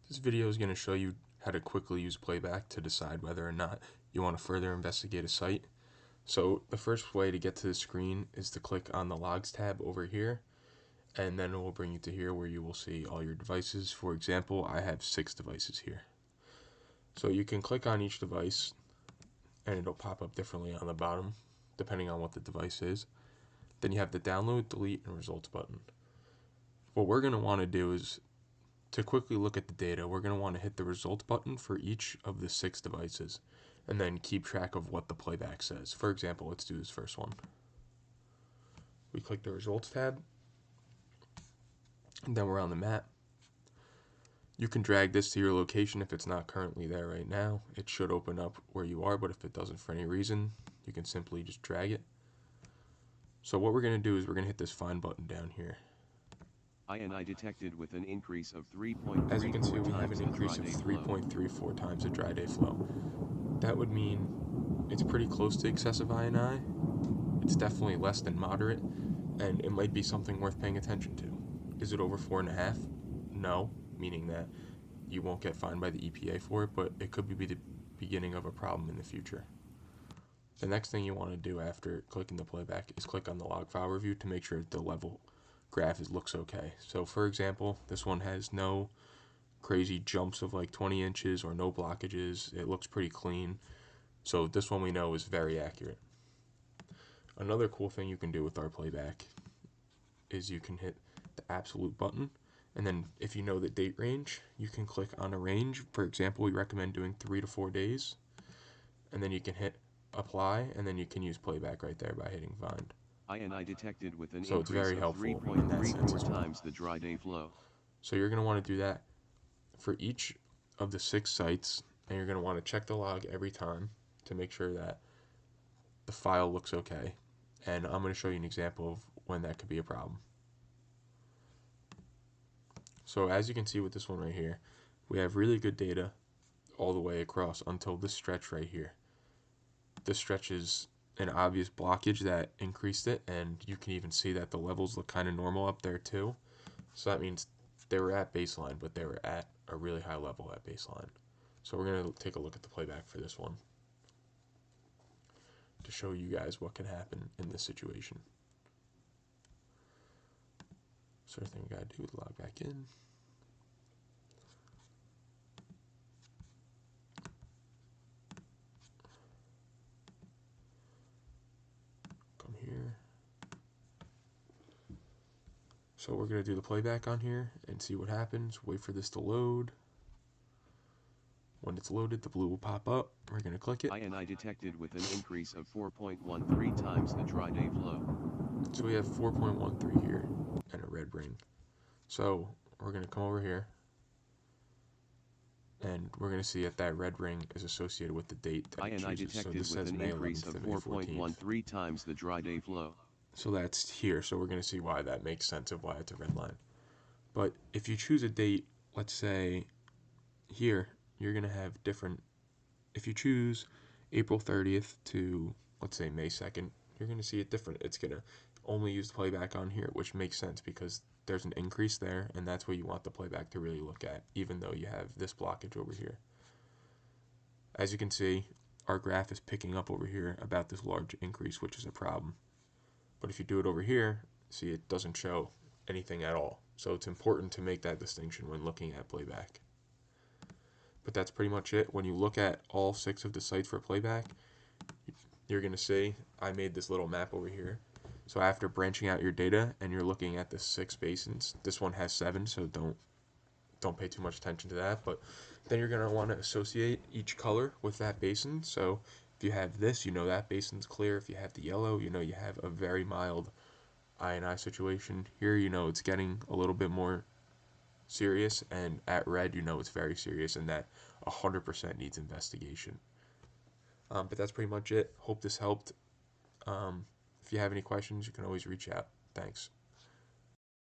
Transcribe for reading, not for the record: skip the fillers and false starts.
This video is going to show you how to quickly use Playback to decide whether or not you want to further investigate a site. So the first way to get to the screen is to click on the Logs tab over here, and then it will bring you to here where you will see all your devices. For example, I have 6 devices here. So you can click on each device and it'll pop up differently on the bottom depending on what the device is. Then you have the download, delete, and results button. What we're going to want to do is to quickly look at the data, we're going to want to hit the results button for each of the 6 devices and then keep track of what the playback says. For example, let's do this first one. We click the results tab, and then we're on the map. You can drag this to your location if it's not currently there right now. It should open up where you are, but if it doesn't for any reason, you can simply just drag it. So what we're going to do is we're going to hit this find button down here. INI detected with an increase of 3.34 As you can see, we have an increase of times the dry day flow. 3.34 times the dry day flow. That would mean it's pretty close to excessive INI. It's definitely less than moderate, and it might be something worth paying attention to. Is it over 4.5? No, meaning that you won't get fined by the EPA for it, but it could be the beginning of a problem in the future. The next thing you want to do after clicking the playback is click on the log file review to make sure the level graph looks okay. So for example, this one has no crazy jumps of like 20 inches or no blockages. It looks pretty clean. So this one we know is very accurate. Another cool thing you can do with our playback is you can hit the absolute button, and then if you know the date range, you can click on a range. For example, we recommend doing 3 to 4 days, and then you can hit apply, and then you can use playback right there by hitting find. INI detected with an So it's increase very of helpful in that sense 3.34 as well. times the dry day flow. So you're going to want to do that for each of the 6 sites, and you're going to want to check the log every time to make sure that the file looks okay. And I'm going to show you an example of when that could be a problem. So as you can see with this one right here, we have really good data all the way across until this stretch right here. This stretch is an obvious blockage that increased it, and you can even see that the levels look kind of normal up there too. So that means they were at baseline, but they were at a really high level at baseline. So we're going to take a look at the playback for this one to show you guys what can happen in this situation. So everything we got to do is log back in. Come here. So we're going to do the playback on here and see what happens. Wait for this to load. When it's loaded, the blue will pop up. We're going to click it. INI detected with an increase of 4.13 times the dry day flow. So we have 4.13 here and a red ring. So we're going to come over here, and we're going to see that red ring is associated with the date that it INI chooses. So detected this with says an May increase 11th of to May 14th. 4.13 times the dry day flow. So that's here. So we're going to see why that makes sense of why it's a red line. But if you choose a date, let's say here, you're going to have different. If you choose April 30th to, let's say, May 2nd, you're going to see it different. It's going to only use the playback on here, which makes sense because there's an increase there, and that's what you want the playback to really look at, even though you have this blockage over here. As you can see, our graph is picking up over here about this large increase, which is a problem. But if you do it over here, see, it doesn't show anything at all. So it's important to make that distinction when looking at playback. But that's pretty much it. When you look at all 6 of the sites for playback, you're going to see I made this little map over here. So after branching out your data and you're looking at the 6 basins, this one has 7, so don't pay too much attention to that. But then you're going to want to associate each color with that basin. So if you have this, you know that basin's clear. If you have the yellow, you know you have a very mild INI situation. Here, you know it's getting a little bit more serious, and at red, you know it's very serious, and that 100% needs investigation. But that's pretty much it. Hope this helped. If you have any questions, you can always reach out. Thanks.